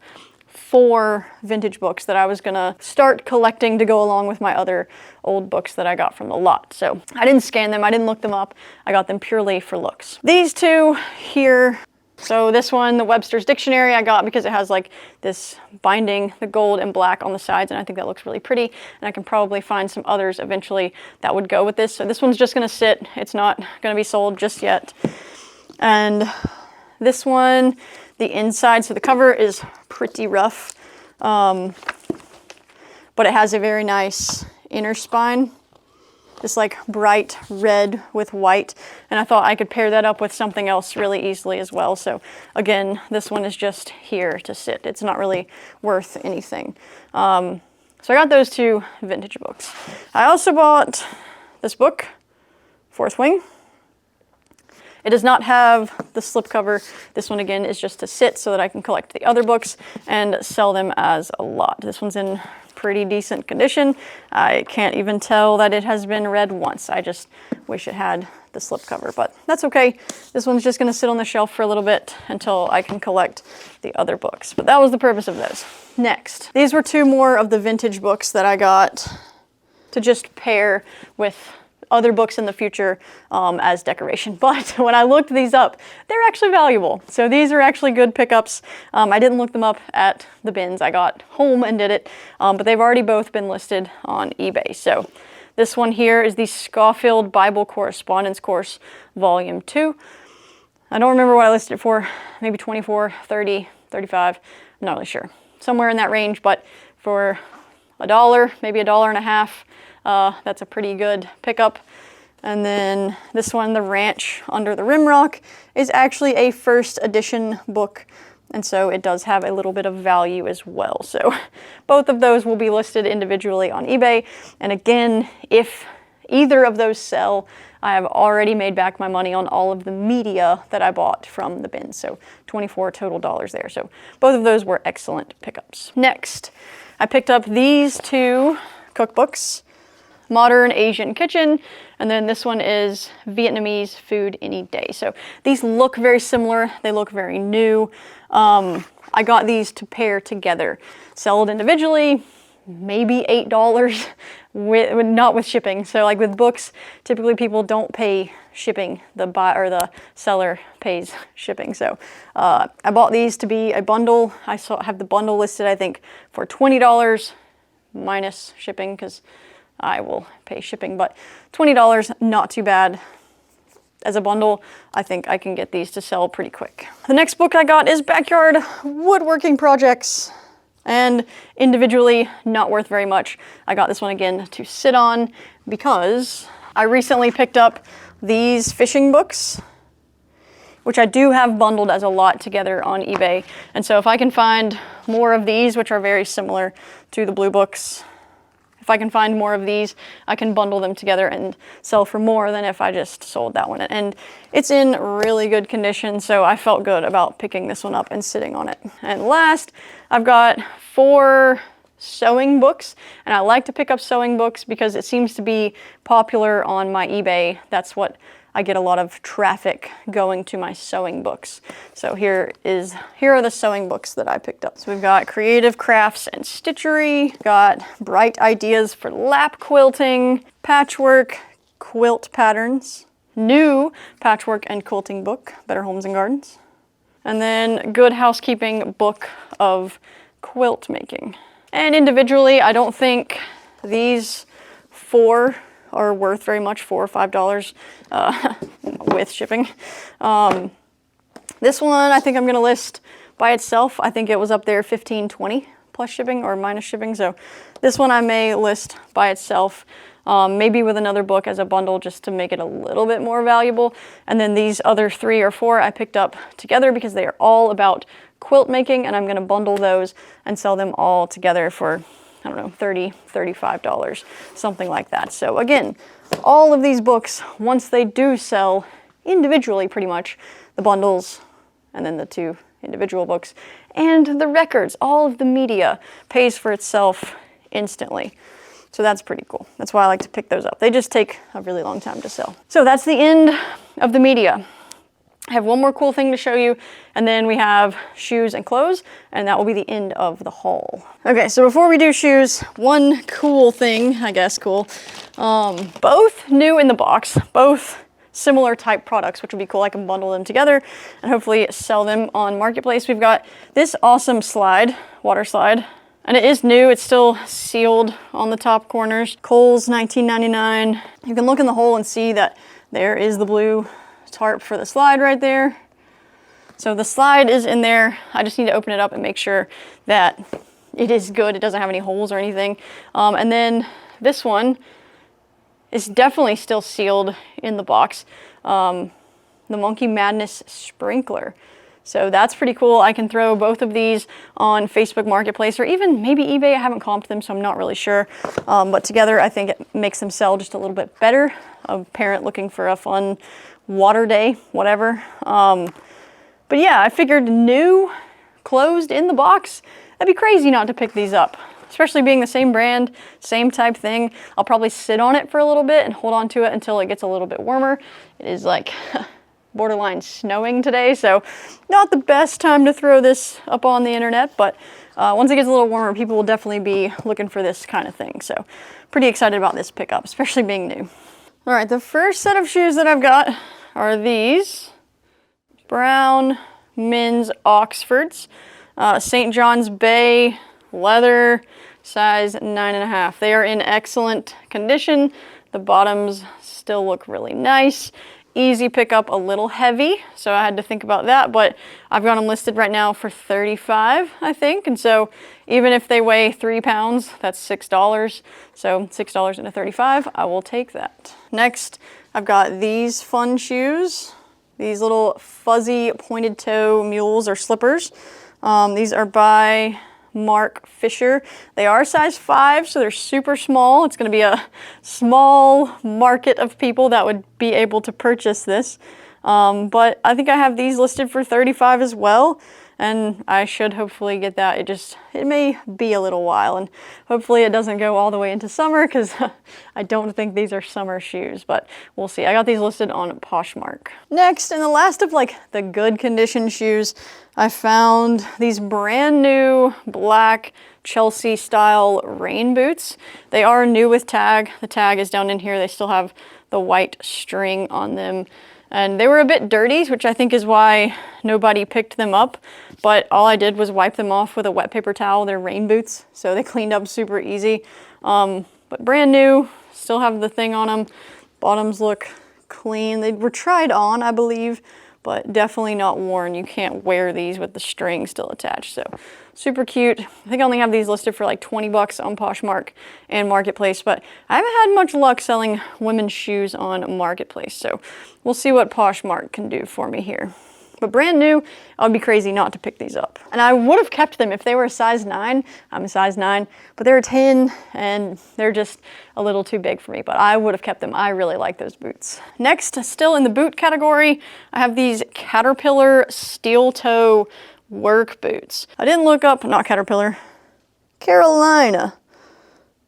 4 vintage books that I was gonna start collecting to go along with my other old books that I got from the lot. So I didn't scan them, I didn't look them up. I got them purely for looks. These two here, so this one, the Webster's Dictionary, I got because it has like this binding, the gold and black on the sides, and I think that looks really pretty. And I can probably find some others eventually that would go with this. So this one's just gonna sit. It's not gonna be sold just yet. And this one, the inside, so the cover is pretty rough, but it has a very nice inner spine, this like bright red with white, and I thought I could pair that up with something else really easily as well. So again, this one is just here to sit. It's not really worth anything. So I got those 2 vintage books. I also bought this book, Fourth Wing. It does not have the slipcover. This one again is just to sit so that I can collect the other books and sell them as a lot. This one's in pretty decent condition. I can't even tell that it has been read once. I just wish it had the slipcover, but that's okay. This one's just gonna sit on the shelf for a little bit until I can collect the other books. But that was the purpose of those. Next, these were 2 more of the vintage books that I got to just pair with other books in the future as decoration. But when I looked these up, they're actually valuable. So these are actually good pickups. I didn't look them up at the bins. I got home and did it, but they've already both been listed on eBay. So this one here is the Scofield Bible Correspondence Course, Volume 2. I don't remember what I listed it for, maybe 24, 30, 35, I'm not really sure. Somewhere in that range, but for $1, maybe $1.50, that's a pretty good pickup. And then this one, The Ranch Under the Rimrock, is actually a first edition book, and so it does have a little bit of value as well. So both of those will be listed individually on eBay. And again, if either of those sell, I have already made back my money on all of the media that I bought from the bins. So $24 total there. So both of those were excellent pickups. Next, I picked up these 2 cookbooks. Modern Asian Kitchen, and then this one is Vietnamese Food Any Day. So these look very similar, they look very new. I got these to pair together. Sold individually, maybe $8, not with shipping. So like with books, typically people don't pay shipping, the buyer or the seller pays shipping. So I bought these to be a bundle. I have the bundle listed, I think, for $20 minus shipping, because I will pay shipping, but $20, not too bad. as a bundle, I think I can get these to sell pretty quick. The next book I got is Backyard Woodworking Projects, and individually not worth very much. I got this one again to sit on because I recently picked up these fishing books, which I do have bundled as a lot together on eBay. And so if I can find more of these, which are very similar to the blue books, if I can find more of these, I can bundle them together and sell for more than if I just sold that one. And it's in really good condition, so I felt good about picking this one up and sitting on it. And last, I've got 4 sewing books, and I like to pick up sewing books because it seems to be popular on my eBay. That's what I get a lot of traffic going to, my sewing books. So here are the sewing books that I picked up. So we've got Creative Crafts and Stitchery, got Bright Ideas for Lap Quilting, Patchwork, Quilt Patterns, new Patchwork and Quilting book, Better Homes and Gardens, and then Good Housekeeping book of quilt making. And individually, I don't think these 4 are worth very much, $4 or $5 with shipping. This one I think I'm gonna list by itself. I think it was up there $15, $20 plus shipping or minus shipping. So this one I may list by itself, maybe with another book as a bundle just to make it a little bit more valuable. And then these other 3 or 4 I picked up together because they are all about quilt making, and I'm gonna bundle those and sell them all together for, I don't know, $30, $35, something like that. So again, all of these books, once they do sell individually pretty much, the bundles and then the 2 individual books and the records, all of the media pays for itself instantly. So that's pretty cool. That's why I like to pick those up. They just take a really long time to sell. So that's the end of the media. I have one more cool thing to show you, and then we have shoes and clothes, and that will be the end of the haul. Okay, so before we do shoes, one cool thing, I guess cool, both new in the box, both similar type products, which would be cool. I can bundle them together and hopefully sell them on Marketplace. We've got this awesome slide, water slide, and it is new. It's still sealed on the top corners. Kohl's, $19.99. You can look in the hole and see that there is the blue tarp for the slide right there. So the slide is in there. I just need to open it up and make sure that it is good. It doesn't have any holes or anything. And then this one is definitely still sealed in the box. The Monkey Madness Sprinkler. So that's pretty cool. I can throw both of these on Facebook Marketplace or even maybe eBay. I haven't comped them, so I'm not really sure. But together, I think it makes them sell just a little bit better. A parent looking for a fun water day, whatever. But yeah, I figured new, closed in the box, that'd be crazy not to pick these up. Especially being the same brand, same type thing. I'll probably sit on it for a little bit and hold on to it until it gets a little bit warmer. It is like borderline snowing today, so not the best time to throw this up on the internet, but once it gets a little warmer, people will definitely be looking for this kind of thing. So pretty excited about this pickup, especially being new. All right, the first set of shoes that I've got are these brown men's Oxfords, St. John's Bay leather, size 9.5. They are in excellent condition. The bottoms still look really nice. Easy pickup, a little heavy, so I had to think about that, but I've got them listed right now for $35, I think, and so even if they weigh 3 pounds, that's $6, so $6 into 35, I will take that. Next, I've got these fun shoes, these little fuzzy pointed toe mules or slippers. These are by Mark Fisher. They are size 5, so they're super small. It's going to be a small market of people that would be able to purchase this. But I think I have these listed for $35 as well, and I should hopefully get that. It may be a little while, and hopefully it doesn't go all the way into summer because I don't think these are summer shoes, but we'll see. I got these listed on Poshmark. Next, and the last of like the good condition shoes, I found these brand new black Chelsea style rain boots. They are new with tag. The tag is down in here. They still have the white string on them. And they were a bit dirty, which I think is why nobody picked them up. But all I did was wipe them off with a wet paper towel. They're rain boots, so they cleaned up super easy. But brand new, still have the thing on them. Bottoms look clean. They were tried on, I believe, but definitely not worn. You can't wear these with the string still attached. So super cute. I think I only have these listed for like 20 bucks on Poshmark and Marketplace, but I haven't had much luck selling women's shoes on Marketplace. So we'll see what Poshmark can do for me here. But brand new, I would be crazy not to pick these up. And I would have kept them if they were a size 9. I'm a size 9, but they're a 10 and they're just a little too big for me, but I would have kept them. I really like those boots. Next, still in the boot category, I have these Caterpillar steel toe work boots. I didn't look up, not Caterpillar, Carolina.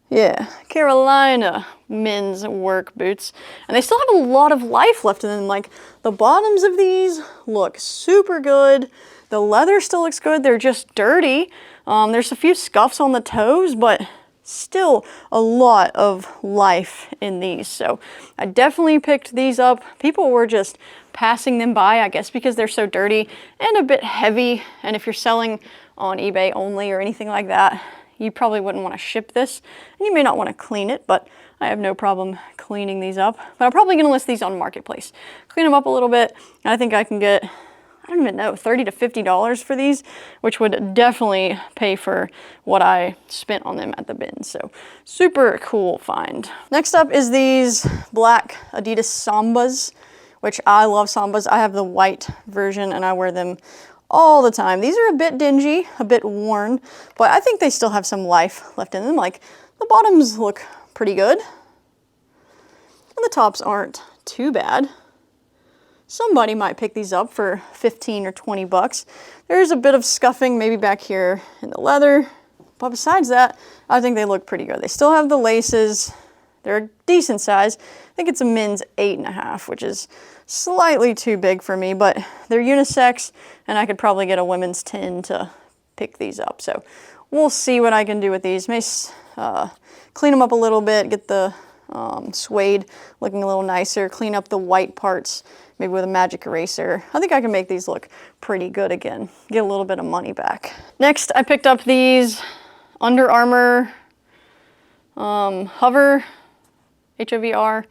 Yeah, Carolina men's work boots. And they still have a lot of life left in them. Like the bottoms of these look super good. The leather still looks good. They're just dirty. There's a few scuffs on the toes, but still a lot of life in these. So I definitely picked these up. People were just passing them by, I guess because they're so dirty and a bit heavy. And if you're selling on eBay only or anything like that, you probably wouldn't want to ship this, and you may not want to clean it, but I have no problem cleaning these up. But I'm probably going to list these on Marketplace. Clean them up a little bit, and I think I can get, I don't even know, $30 to $50 for these, which would definitely pay for what I spent on them at the bin. So super cool find. Next up is these black Adidas Sambas, which I love Sambas. I have the white version, and I wear them all the time. These are a bit dingy, a bit worn, but I think they still have some life left in them. Like the bottoms look pretty good and the tops aren't too bad. Somebody might pick these up for 15 or 20 bucks. There's a bit of scuffing maybe back here in the leather, but besides that, I think they look pretty good. They still have the laces. They're a decent size. I think it's a men's 8.5, which is slightly too big for me, but they're unisex, and I could probably get a women's 10 to pick these up. So we'll see what I can do with these. May clean them up a little bit, get the suede looking a little nicer, clean up the white parts, maybe with a magic eraser. I think I can make these look pretty good again, get a little bit of money back. Next, I picked up these Under Armour Hover, H-O-V-R.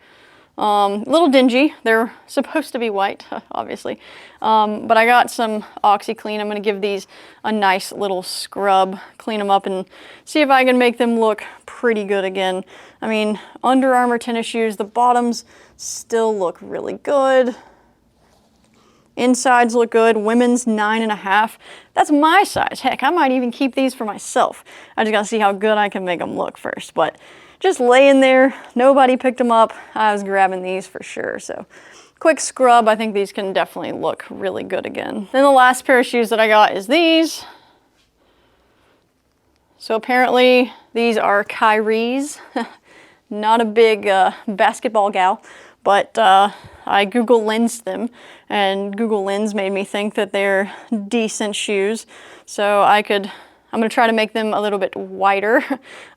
Little dingy. They're supposed to be white, obviously. But I got some OxyClean. I'm going to give these a nice little scrub, clean them up, and see if I can make them look pretty good again. I mean, Under Armour tennis shoes, the bottoms still look really good. Insides look good. Women's 9.5. That's my size. Heck, I might even keep these for myself. I just got to see how good I can make them look first. But just laying there, nobody picked them up. I was grabbing these for sure. So quick scrub, I think these can definitely look really good again. Then the last pair of shoes that I got is these. So apparently these are Kyrie's. Not a big basketball gal, but I Google Lensed them, and Google Lens made me think that they're decent shoes. So I'm going to try to make them a little bit wider.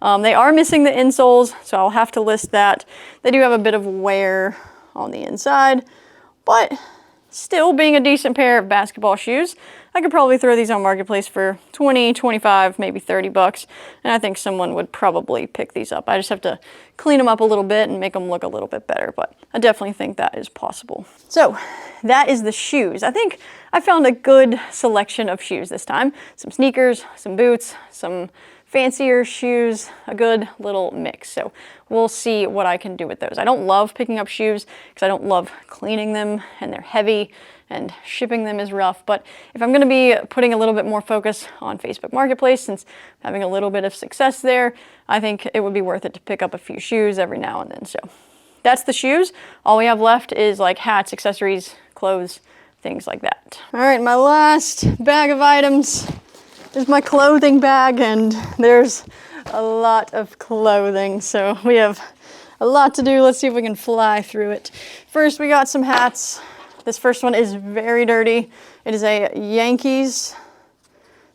They are missing the insoles, so I'll have to list that. They do have a bit of wear on the inside, but still being a decent pair of basketball shoes, I could probably throw these on Marketplace for 20, 25, maybe 30 bucks, and I think someone would probably pick these up. I just have to clean them up a little bit and make them look a little bit better, but I definitely think that is possible. So that is the shoes. I think I found a good selection of shoes this time. Some sneakers, some boots, some fancier shoes, a good little mix. So we'll see what I can do with those. I don't love picking up shoes because I don't love cleaning them, and they're heavy and shipping them is rough. But if I'm going to be putting a little bit more focus on Facebook Marketplace, since I'm having a little bit of success there, I think it would be worth it to pick up a few shoes every now and then. So that's the shoes. All we have left is like hats, accessories, clothes, things like that. All right, my last bag of items is my clothing bag, and there's a lot of clothing. So we have a lot to do. Let's see if we can fly through it. First, we got some hats. This first one is very dirty. It is a Yankees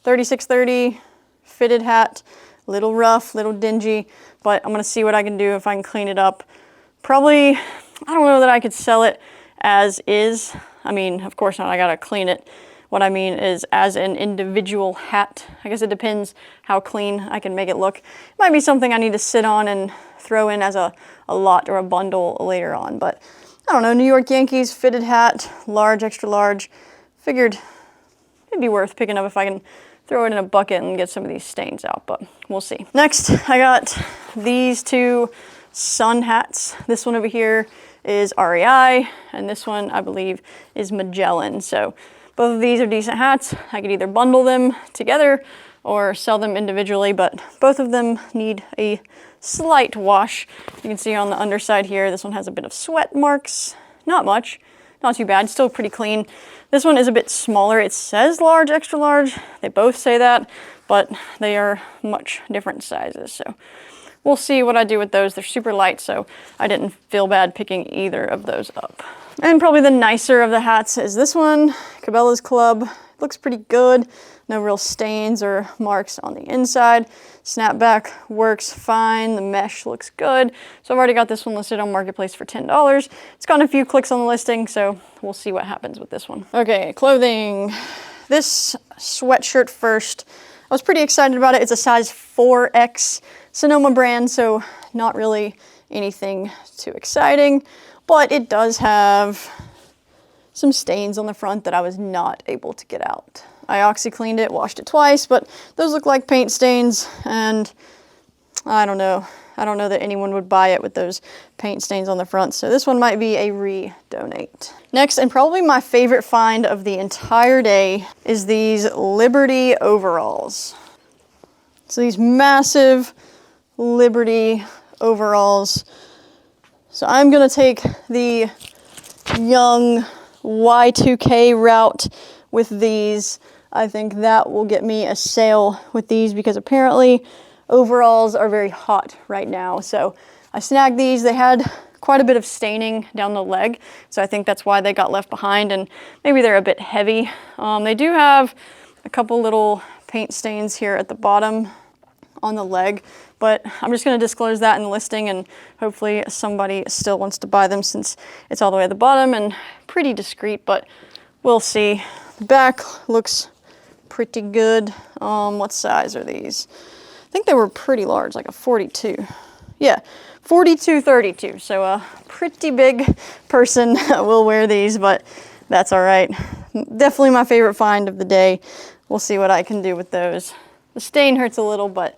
3630 fitted hat. Little rough, little dingy, but I'm gonna see what I can do if I can clean it up. Probably, I don't know that I could sell it as is. I mean, of course not, I gotta clean it. What I mean is as an individual hat. I guess it depends how clean I can make it look. It might be something I need to sit on and throw in as a lot or a bundle later on, but I don't know, New York Yankees fitted hat, large, extra large. Figured it'd be worth picking up if I can throw it in a bucket and get some of these stains out, but we'll see. Next, I got these two sun hats. This one over here is REI, and this one I believe is Magellan. So both of these are decent hats. I could either bundle them together or sell them individually, but both of them need a slight wash. You can see on the underside here, this one has a bit of sweat marks. Not much, not too bad, still pretty clean. This one is a bit smaller. It says large, extra large. They both say that, but they are much different sizes. So we'll see what I do with those. They're super light, so I didn't feel bad picking either of those up. And probably the nicer of the hats is this one, Cabela's Club. Looks pretty good. No real stains or marks on the inside. Snapback works fine. The mesh looks good. So I've already got this one listed on Marketplace for $10. It's gotten a few clicks on the listing, so we'll see what happens with this one. Okay, clothing. This sweatshirt first. I was pretty excited about it. It's a size 4X Sonoma brand, so not really anything too exciting, but it does have some stains on the front that I was not able to get out. I OxyCleaned it, washed it twice, but those look like paint stains, and I don't know. I don't know that anyone would buy it with those paint stains on the front, so this one might be a re-donate. Next, and probably my favorite find of the entire day, is these Liberty overalls. So these massive Liberty overalls. So I'm gonna take the young Y2K route with these. I think that will get me a sale with these because apparently overalls are very hot right now. So I snagged these. They had quite a bit of staining down the leg, so I think that's why they got left behind, and maybe they're a bit heavy. They do have a couple little paint stains here at the bottom on the leg, but I'm just going to disclose that in the listing, and hopefully somebody still wants to buy them since it's all the way at the bottom and pretty discreet, but we'll see. The back looks pretty good. What size are these? I think they were pretty large, like a 42. Yeah, 42-32. So a pretty big person will wear these, but that's all right. Definitely my favorite find of the day. We'll see what I can do with those. The stain hurts a little, but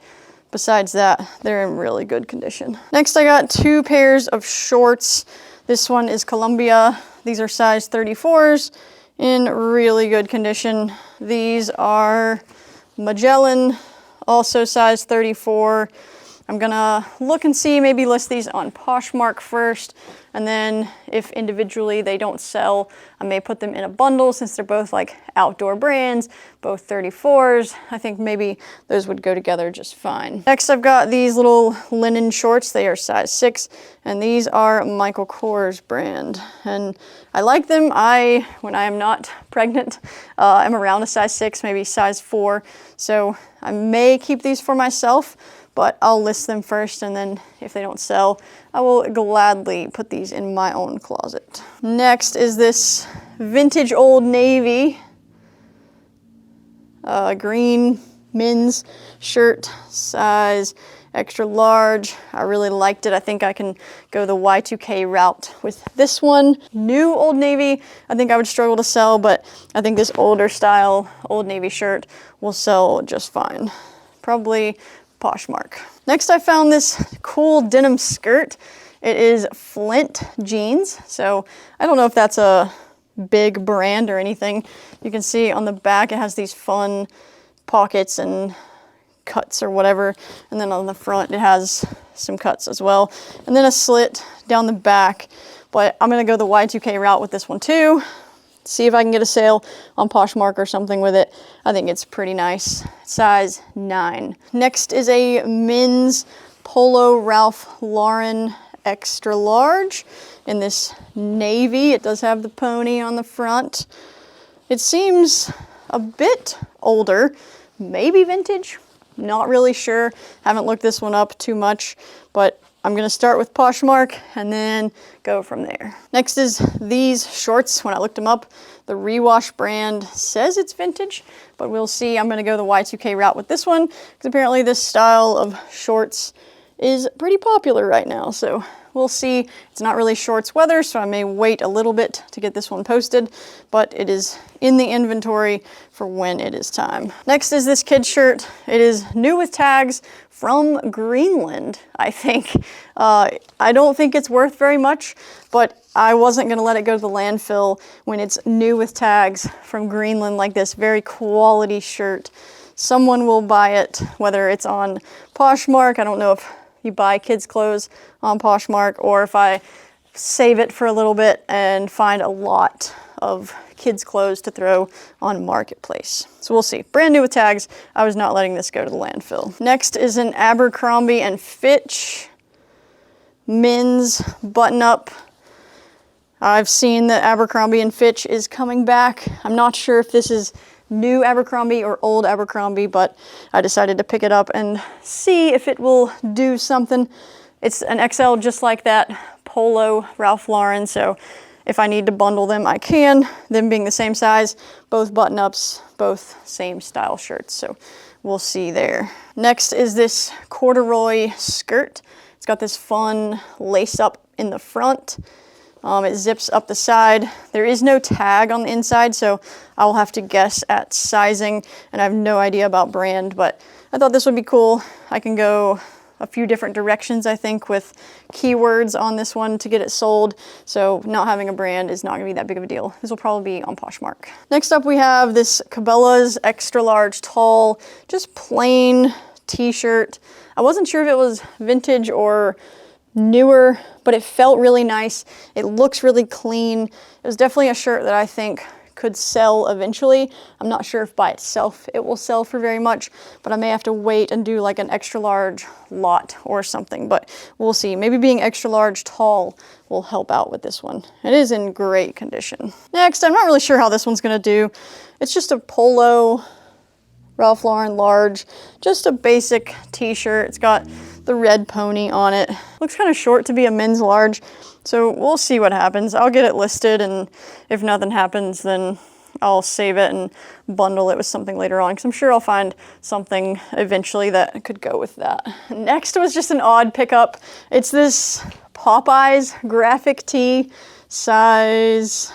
besides that, they're in really good condition. Next, I got two pairs of shorts. This one is Columbia. These are size 34s. In really good condition. These are Magellan, also size 34. I'm gonna look and see, maybe list these on Poshmark first, and then if individually they don't sell, I may put them in a bundle since they're both like outdoor brands, both 34s. I think maybe those would go together just fine. Next, I've got these little linen shorts. They are size 6, and these are Michael Kors brand. And I like them. When I am not pregnant, I'm around a size 6, maybe size 4. So I may keep these for myself, but I'll list them first, and then if they don't sell, I will gladly put these in my own closet. Next is this vintage Old Navy green men's shirt, size extra large. I really liked it. I think I can go the Y2K route with this one. New Old Navy, I think I would struggle to sell, but I think this older style Old Navy shirt will sell just fine. Probably Poshmark. Next, I found this cool denim skirt. It is Flint jeans. So I don't know if that's a big brand or anything. You can see on the back, it has these fun pockets and cuts or whatever. And then on the front, it has some cuts as well. And then a slit down the back. But I'm gonna go the Y2K route with this one too. See if I can get a sale on Poshmark or something with it. I think it's pretty nice. Size 9. Next is a men's Polo Ralph Lauren extra large in this navy. It does have the pony on the front. It seems a bit older, maybe vintage. Not really sure. Haven't looked this one up too much, but I'm gonna start with Poshmark and then go from there. Next is these shorts. When I looked them up, the Rewash brand says it's vintage, but we'll see. I'm gonna go the Y2K route with this one because apparently this style of shorts is pretty popular right now, so we'll see. It's not really shorts weather, so I may wait a little bit to get this one posted, but it is in the inventory for when it is time. Next is this kid's shirt. It is new with tags from Greenland, I think. I don't think it's worth very much, but I wasn't gonna let it go to the landfill when it's new with tags from Greenland like this. Very quality shirt. Someone will buy it, whether it's on Poshmark. I don't know if you buy kids' clothes on Poshmark, or if I save it for a little bit and find a lot of kids' clothes to throw on Marketplace. So we'll see. Brand new with tags. I was not letting this go to the landfill. Next is an Abercrombie and Fitch men's button-up. I've seen that Abercrombie and Fitch is coming back. I'm not sure if this is new Abercrombie or old Abercrombie, but I decided to pick it up and see if it will do something. It's an XL just like that Polo Ralph Lauren, so if I need to bundle them, I can. Them being the same size, both button-ups, both same style shirts, so we'll see there. Next is this corduroy skirt. It's got this fun lace up in the front. It zips up the side. There is no tag on the inside, so I will have to guess at sizing, and I have no idea about brand, but I thought this would be cool. I can go a few different directions, I think, with keywords on this one to get it sold, so not having a brand is not gonna be that big of a deal. This will probably be on Poshmark. Next up, we have this Cabela's extra large tall, just plain t-shirt. I wasn't sure if it was vintage or newer, but it felt really nice. It looks really clean. It was definitely a shirt that I think could sell eventually. I'm not sure if by itself it will sell for very much, but I may have to wait and do like an extra large lot or something, but we'll see. Maybe being extra large tall will help out with this one. It is in great condition. Next, I'm not really sure how this one's gonna do. It's just a Polo Ralph Lauren large, just a basic t-shirt. It's got the red pony on it. Looks kind of short to be a men's large, so we'll see what happens. I'll get it listed, and if nothing happens, then I'll save it and bundle it with something later on, because I'm sure I'll find something eventually that could go with that. Next was just an odd pickup. It's this Popeyes graphic tee, size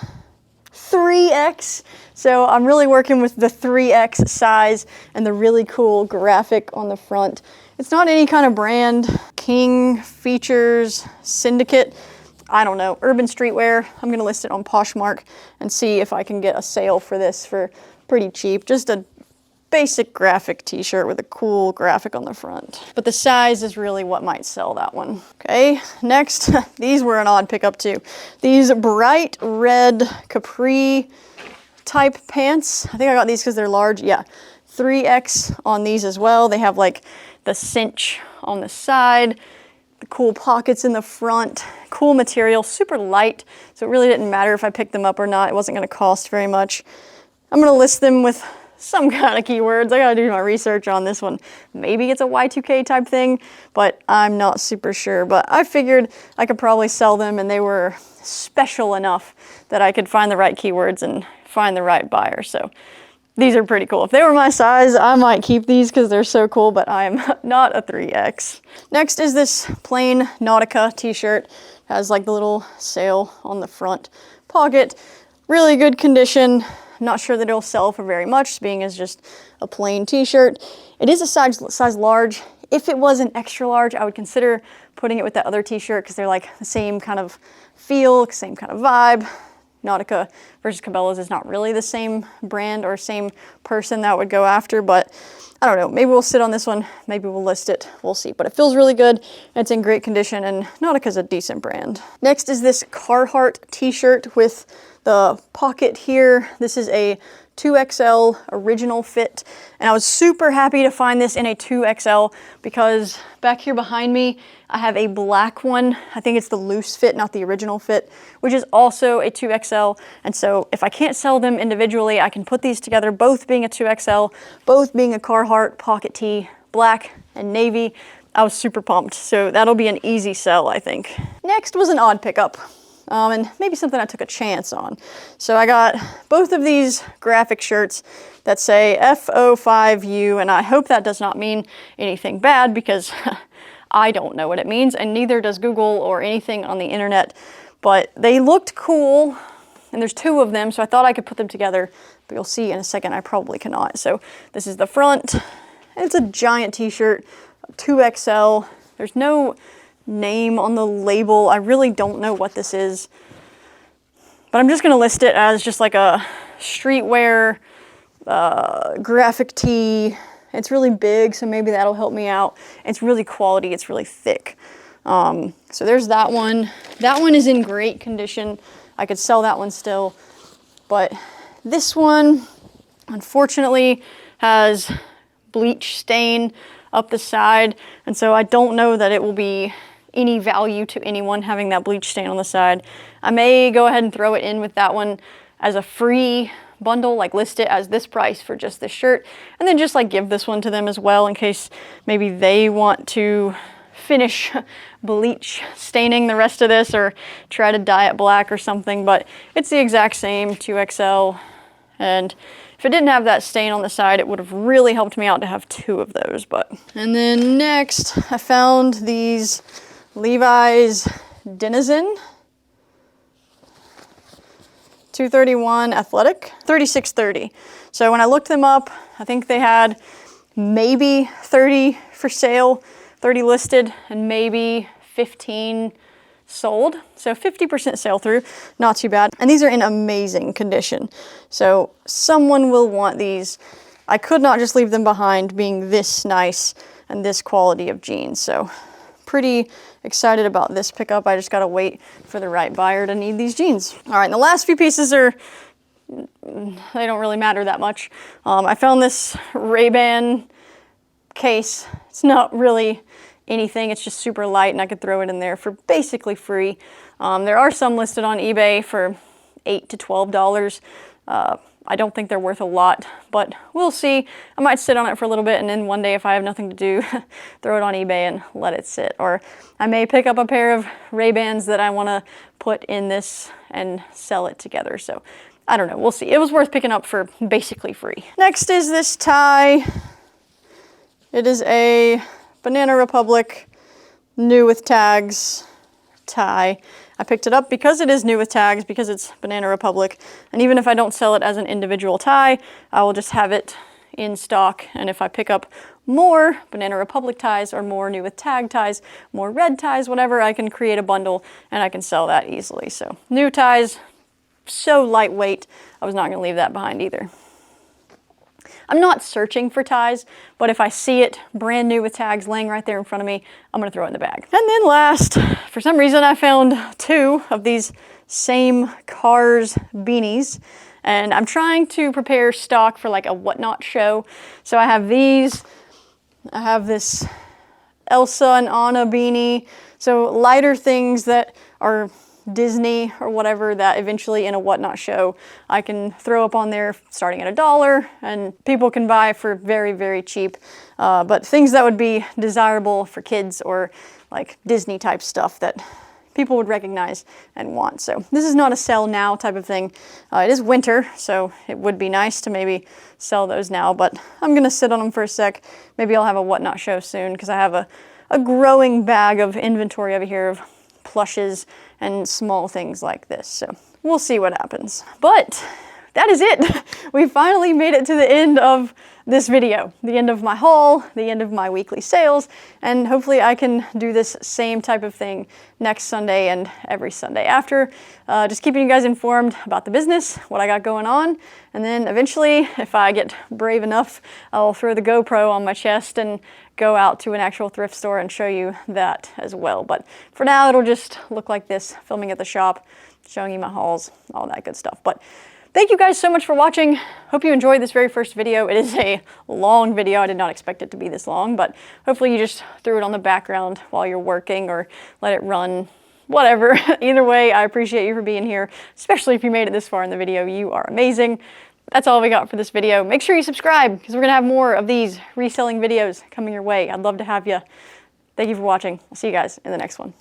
3X. So I'm really working with the 3X size and the really cool graphic on the front. It's not any kind of brand. King Features Syndicate. I don't know. Urban Streetwear. I'm going to list it on Poshmark and see if I can get a sale for this for pretty cheap. Just a basic graphic t-shirt with a cool graphic on the front. But the size is really what might sell that one. Okay, next. These were an odd pickup too. These bright red capri type pants. I think I got these because they're large. Yeah, 3X on these as well. They have like the cinch on the side, the cool pockets in the front, cool material, super light. So it really didn't matter if I picked them up or not. It wasn't going to cost very much. I'm going to list them with some kind of keywords. I got to do my research on this one. Maybe it's a Y2K type thing, but I'm not super sure. But I figured I could probably sell them, and they were special enough that I could find the right keywords and find the right buyer. So these are pretty cool. If they were my size, I might keep these because they're so cool, but I'm not a 3X. Next is this plain Nautica t-shirt. Has like the little sail on the front pocket. Really good condition. I'm not sure that it'll sell for very much, being as just a plain t-shirt. It is a size large. If it was an extra large, I would consider putting it with that other t-shirt because they're like the same kind of feel, same kind of vibe. Nautica versus Cabela's is not really the same brand or same person that would go after, but I don't know. Maybe we'll sit on this one. Maybe we'll list it. We'll see. But it feels really good. It's in great condition, and Nautica's a decent brand. Next is this Carhartt t-shirt with the pocket here. This is a 2XL original fit, and I was super happy to find this in a 2XL because back here behind me I have a black one. I think it's the loose fit, not the original fit, which is also a 2XL. And so if I can't sell them individually, I can put these together, both being a 2XL, both being a Carhartt pocket tee, black and navy. I was super pumped, so that'll be an easy sell, I think. Next was an odd pickup. And maybe something I took a chance on. So I got both of these graphic shirts that say FO5U, and I hope that does not mean anything bad because I don't know what it means, and neither does Google or anything on the internet, but they looked cool, and there's 2 of them, so I thought I could put them together, but you'll see in a second I probably cannot. So this is the front, and it's a giant t-shirt, 2XL. There's no name on the label. I really don't know what this is, but I'm just gonna list it as just like a streetwear graphic tee. It's really big, so maybe that'll help me out. It's really quality, it's really thick. So there's that one. That one is in great condition. I could sell that one still, but this one, unfortunately, has bleach stain up the side, and so I don't know that it will be any value to anyone having that bleach stain on the side. I may go ahead and throw it in with that one as a free bundle, like list it as this price for just this shirt, and then just like give this one to them as well in case maybe they want to finish bleach staining the rest of this or try to dye it black or something. But it's the exact same, 2XL, and if it didn't have that stain on the side, it would have really helped me out to have 2 of those. But and then next I found these Levi's Denizen 231 athletic, 36.30. So when I looked them up, I think they had maybe 30 for sale, 30 listed, and maybe 15 sold. So 50% sale through, not too bad. And these are in amazing condition. So someone will want these. I could not just leave them behind being this nice and this quality of jeans. So pretty excited about this pickup. I just gotta wait for the right buyer to need these jeans. All right, and the last few pieces they don't really matter that much. I found this Ray-Ban case. It's not really anything, it's just super light, and I could throw it in there for basically free. There are some listed on eBay for $8 to $12. I don't think they're worth a lot, but we'll see. I might sit on it for a little bit, and then one day if I have nothing to do, throw it on eBay and let it sit. Or I may pick up a pair of Ray-Bans that I want to put in this and sell it together. So I don't know, we'll see. It was worth picking up for basically free. Next is this tie. It is a Banana Republic new with tags tie. I picked it up because it is new with tags, because it's Banana Republic, and even if I don't sell it as an individual tie, I will just have it in stock, and if I pick up more Banana Republic ties or more new with tag ties, more red ties, whatever, I can create a bundle and I can sell that easily. So new ties, so lightweight, I was not going to leave that behind either. I'm not searching for ties, but if I see it brand new with tags laying right there in front of me, I'm gonna throw it in the bag. And then last, for some reason I found 2 of these same Cars beanies, and I'm trying to prepare stock for like a whatnot show. So I have these, I have this Elsa and Anna beanie, so lighter things that are Disney or whatever that eventually in a whatnot show I can throw up on there starting at $1 and people can buy for very, very cheap. But things that would be desirable for kids or like Disney type stuff that people would recognize and want. So this is not a sell now type of thing. It is winter, so it would be nice to maybe sell those now, but I'm gonna sit on them for a sec. Maybe I'll have a whatnot show soon because I have a growing bag of inventory over here of plushes and small things like this. So we'll see what happens. But that is it. We finally made it to the end of this video, the end of my haul, the end of my weekly sales, and hopefully I can do this same type of thing next Sunday and every Sunday after. Just keeping you guys informed about the business, what I got going on, and then eventually, if I get brave enough, I'll throw the GoPro on my chest and go out to an actual thrift store and show you that as well. But for now, it'll just look like this, filming at the shop, showing you my hauls, all that good stuff. But thank you guys so much for watching. Hope you enjoyed this very first video. It is a long video. I did not expect it to be this long, but hopefully you just threw it on the background while you're working or let it run, whatever. Either way, I appreciate you for being here, especially if you made it this far in the video. You are amazing. That's all we got for this video. Make sure you subscribe because we're gonna have more of these reselling videos coming your way. I'd love to have you. Thank you for watching. I'll see you guys in the next one.